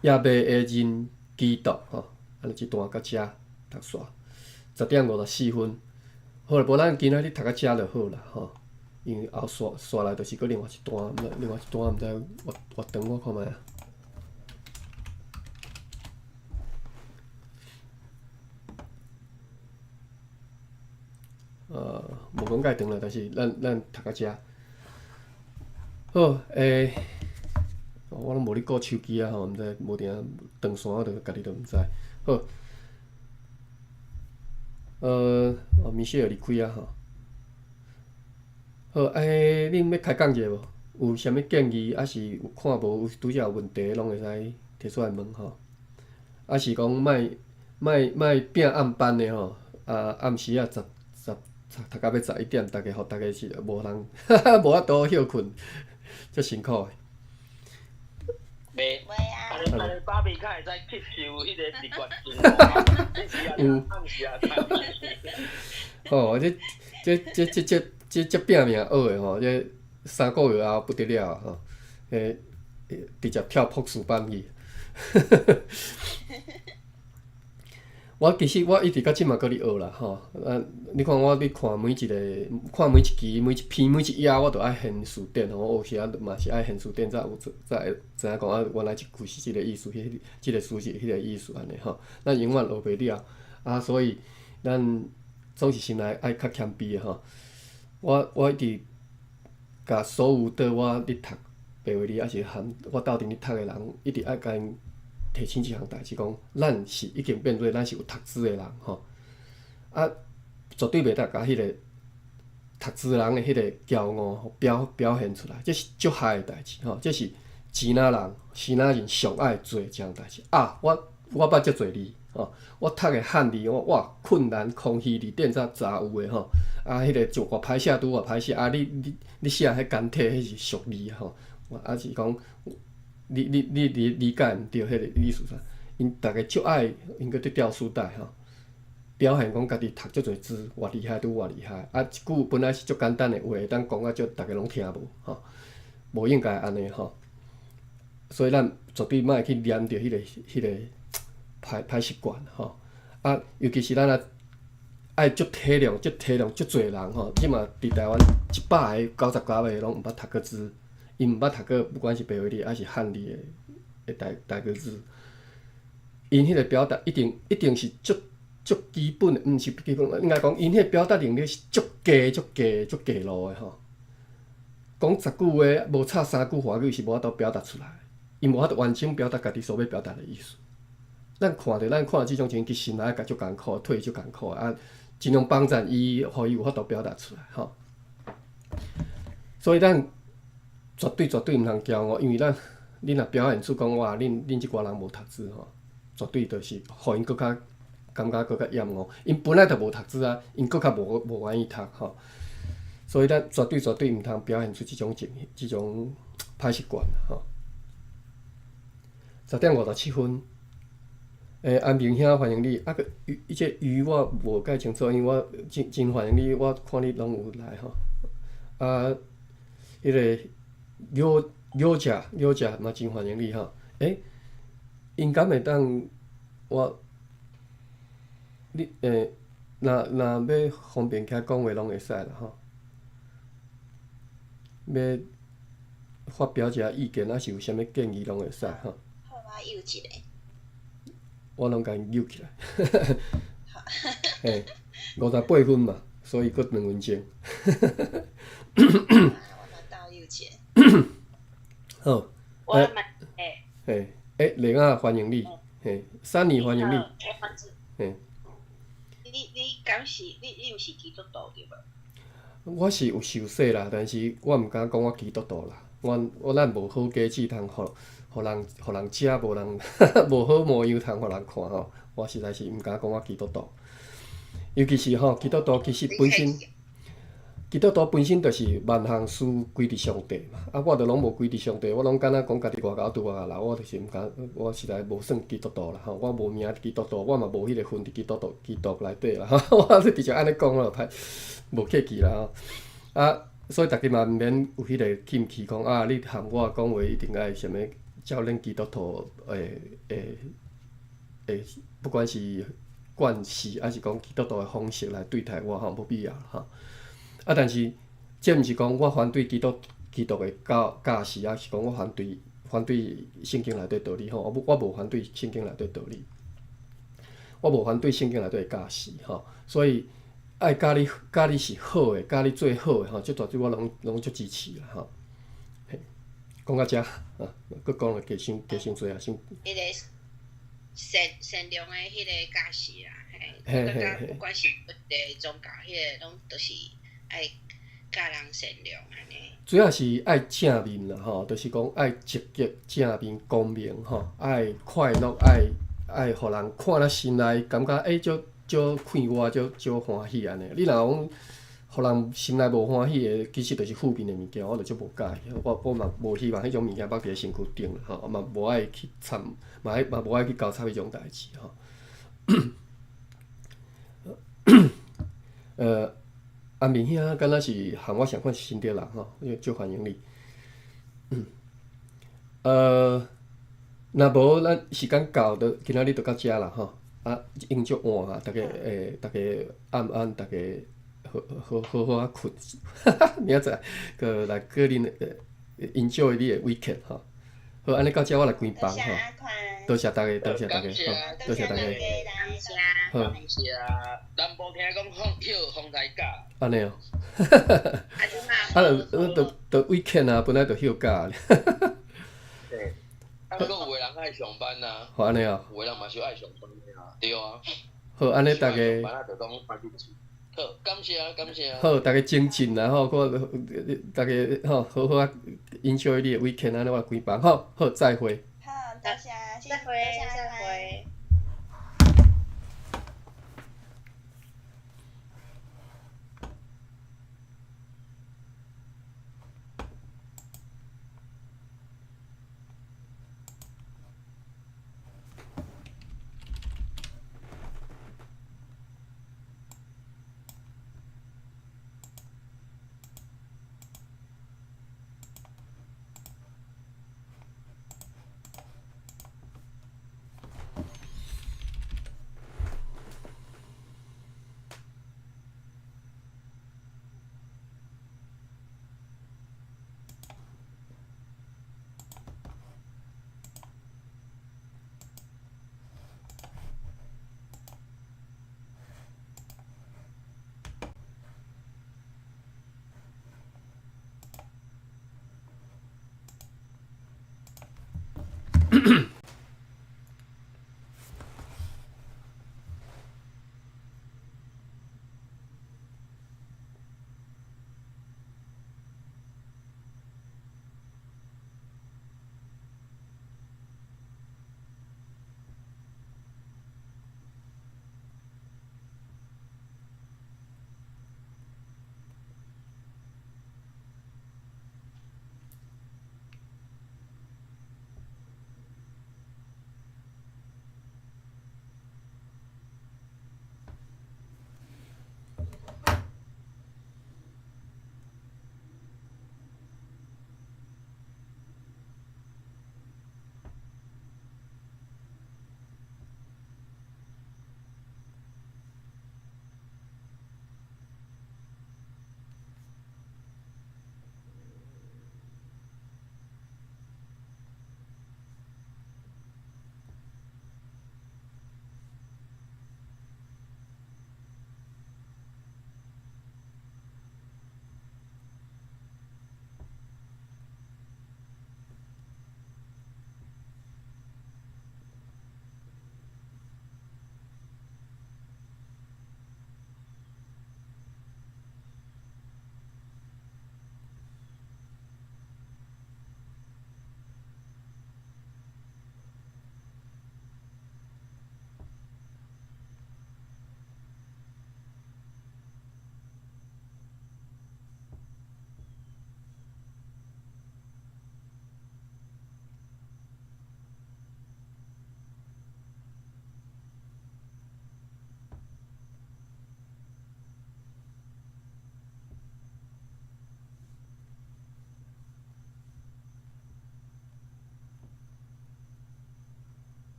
D: 也袂会人基督吼，安尼即段到遮读煞10:54。好啦，无咱今仔日读到遮就好啦吼。因为后刷来就是搁另外一段，毋知活长我看觅啊。无讲介长啦，但是咱读到遮。好，我拢无咧顾手机啊吼，毋知无定长线我着家己都毋知。好，米歇尔离开啊吼。好，恁要开讲者无？有啥物建议，还是有看无有拄则有问题，拢会使提出来问吼。还是讲莫拼暗班的吼，暗时啊读到要11点，大家互大家是无人无法度休困，足辛苦的。
F: 袂
E: 啊，
F: 安尼爸咪较会使吸收迄个日月精，暗时啊，
D: 吼，这拼命学的吼，这3个月后不得了吼，直接跳博士班去。我其实一直到即嘛搁咧学啦吼，你看我咧看每一期、每一篇、每一页，我都爱现词典吼。我有时啊嘛是爱现词典，才会知影讲啊，原来即句是即个意思，即个词是迄个意思安尼吼。咱永远学袂了啊，所以咱总是心内爱较谦卑的吼。我一直甲所有缀我咧读白话字，还是含我斗阵咧读的人，一直爱甲因提醒一项代志，讲咱是已经变做咱是有读书的人吼。啊，绝对袂当甲迄个读书人的迄个骄傲表现出来，这是足害的代志吼。这是支那人、西那人上爱做的一项代志啊！我捌遮侪字吼，我读的汉字，哇，困难、空虚字典才有的吼。啊，迄个就偌歹写拄偌歹写啊！你写迄简体迄是俗字吼，啊是讲你理解毋着迄个意思啥？因逐个足爱，因搁伫吊书袋吼，表现讲家己读足侪字，偌厉害拄偌厉害。啊，一句本来是足简单的话，会当讲啊，足逐个拢听无吼，无应该安尼吼。所以咱绝对莫去黏着迄个歹习惯吼。啊，尤其是咱爱足体谅、足侪人吼，即嘛伫台湾100个99个拢毋捌读过字，伊毋捌读过，不管是白话字还是汉字的台语字，因迄个表达一定是足基本的，毋是基本，应该讲因迄个表达能力是足低路的吼。讲10句话，无差3句华语是无法度表达出来，伊无法度完整表达家己所要表达的意思。咱看即种情，其实心内足艰苦，退足艰苦啊，尽量帮助伊，互伊有法度表达出来吼。所以咱绝对毋通骄傲，因为恁若表现出讲哇，恁即寡人无读书吼，绝对就是互因搁较感觉搁较厌恶。因本来就无读书啊，因搁较无愿意读吼。所以咱绝对毋通表现出即种歹习惯吼。10:57。安平兄欢迎你，啊个伊这鱼我无解清楚，因为我真欢迎你，我看你拢有来吼。啊，迄个柳食嘛真欢迎你吼。因敢会当你若要方便起来讲话拢会使啦吼。要发表一下意见，还是有啥物建议拢会使吼。
E: 好啊，有一个。
D: 我拢甲伊扭起来，58分嘛，所以搁2分钟。
E: 我嘛到有一个。
D: 好。
G: 我嘛
D: 玲仔欢迎你，珊妮欢迎你。
E: 你敢是你毋是基督徒对无？
D: 我是有受洗啦，但是我毋敢讲我基督徒啦。咱无好价值通互人食，无人无好模样通互人看吼。我实在是毋敢讲我基督徒，尤其是吼基督徒其实本身。基督徒本身就是万项事归伫上帝嘛，啊，我着拢无归伫上帝，我拢敢若讲家己外口拄外啦，我就是毋敢，我实在无算基督徒啦吼，我无名基督徒，我嘛无迄个份伫基督内底啦吼，我直接安尼讲咯，歹无客气啦吼，啊，所以逐个嘛毋免有迄个气毋气讲啊，你含我讲话一定爱啥物照恁基督徒不管是惯势还是讲基督徒的方式来对待我吼，无必要吼。啊，但是这毋是讲我反对基督的教示，还是讲我反对圣经内底道理吼。我无反对圣经内底道理，我无反对圣经内底教示吼。所以爱教你是好的，教你最好的吼，即大致我拢足支持啦吼。讲到遮啊，佫讲了加伤济啊，伤。
E: 迄个善良的迄个教示啦，嘿，不管是乜个宗教，迄个拢都是。爱教人善良安尼，
D: 主要是爱正面啦吼，就是讲爱积极、正面、光明吼，爱快乐，爱互人看了心内感觉足快活、足欢喜安尼。你若讲互人心内无欢喜的，其实就是负面的物件，我就足无介意。我嘛无希望迄种物件放伫身躯顶啦吼，嘛无爱去嘛无爱去交叉迄种代志吼。安明兄敢若是和我相款新的人吼，足欢迎你。若无咱时间到，今仔日就到遮啦吼。啊，已经足晚啊，大家暗，大家好啊困。明仔载个来过恁enjoy 你的 weekend 吼。好，安尼到遮我来关房吼。多谢大家，多谢大家，好，多谢大家。好。
F: 南部听讲晓风台教。
D: 安尼哦。就 weekend 啊，本来就休假。
F: 对。啊，不过有个人爱上班呐。
D: 好安尼哦。
F: 有个人嘛是爱上班的啊。对啊。
D: 好，安尼大家。
F: 上班啊，就讲快点去。好，感谢。
D: 好，大家精进啦吼，大家吼好啊 ，enjoy 你的 weekend 安尼我关房吼，好，再会。
E: 好，多谢，再会。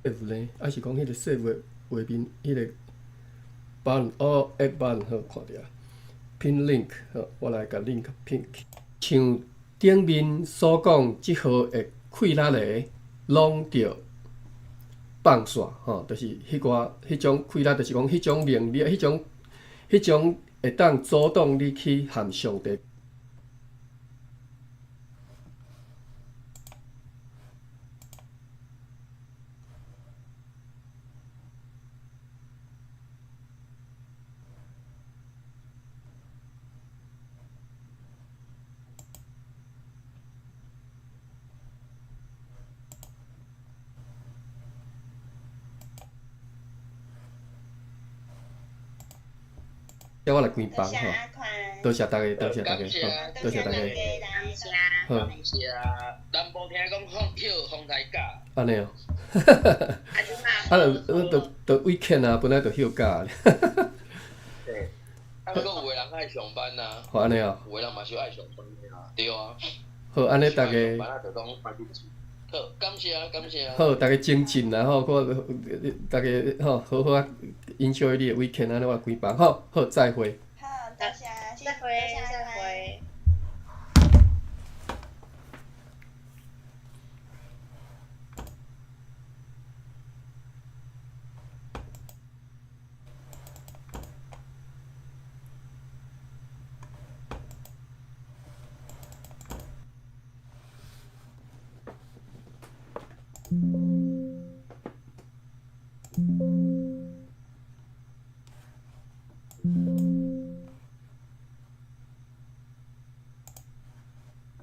D: save 呢？还是讲迄个 save 画面迄个 button 哦 ，add button 好看着啊。pin link 好，我来甲 link pin。像顶面所讲，即号会开力的，拢着放线吼，就是迄种开力，就是讲迄种能力，迄种会当主动你去和上帝。叫我来关房吼，多谢大家，多谢大家，好，多谢大家，好，
F: 是啊，南部听讲风台假，
D: 安尼哦，就 weekend 啊，本来就休假咧，
F: 对，啊，不过有个人爱上班呐，
D: 好安尼哦，
F: 有个人嘛是爱上班啊，对啊，
D: 好安尼大家，
F: 好，感谢啊，感谢啊，
D: 好，大家精进啦吼，大家吼好好啊 enjoy 你的 weekend 安尼我关房，好，再会。
A: 好，多谢，
E: 再会。